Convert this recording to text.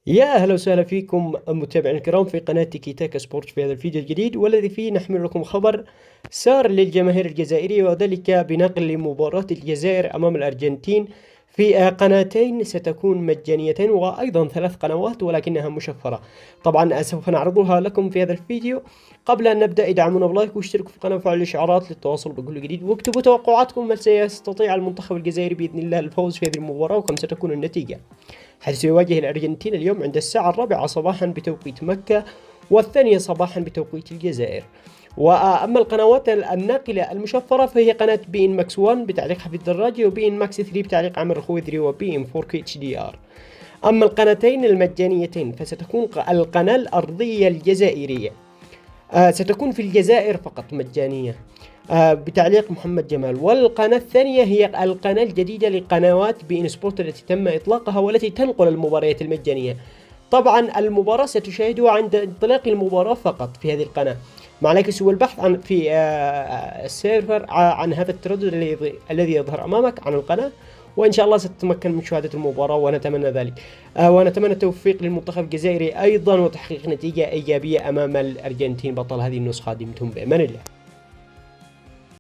يا أهلا وسهلا فيكم متابعينا الكرام في قناة تيكي تاكا سبورت في هذا الفيديو الجديد، والذي فيه نحمل لكم خبر سار للجماهير الجزائرية، وذلك بنقل لمباراة الجزائر أمام الأرجنتين في قناتين ستكون مجانيتين، وأيضا 3 قنوات ولكنها مشفرة. طبعا سوف نعرضها لكم في هذا الفيديو. قبل أن نبدأ ادعمونا بلايك واشتركوا في القناة وفعلوا الإشعارات للتواصل بكل جديد، واكتبوا توقعاتكم من سيستطيع المنتخب الجزائري بإذن الله الفوز في هذه المباراة وكم ستكون النتيجة، حيث يواجه الأرجنتين اليوم عند الساعة 4 صباحا بتوقيت مكة، والثانية صباحا بتوقيت الجزائر. وأما القنوات الناقلة المشفرة فهي قناة بي إن ماكس 1 بتعليق حفيد الدراجي، وبي إن ماكس 3 بتعليق عامر الخوذري، وبي إن 4 كي اتش دي ار. أما القناتين المجانيتين فستكون القناة الأرضية الجزائرية ستكون في الجزائر فقط مجانية بتعليق محمد جمال، والقناة الثانية هي القناة الجديدة لقنوات بي إن سبورت التي تم إطلاقها والتي تنقل المباريات المجانية. طبعا المباراة ستشاهدها عند انطلاق المباراة فقط في هذه القناة. ما عليك سوى البحث عن في السيرفر عن هذا التردد الذي يظهر أمامك عن القناة، وإن شاء الله ستتمكن من مشاهدة المباراة، ونتمنى ذلك. ونتمنى التوفيق للمنتخب الجزائري أيضا، وتحقيق نتيجة إيجابية أمام الأرجنتين بطل هذه النسخة. دمتم بأمان الله.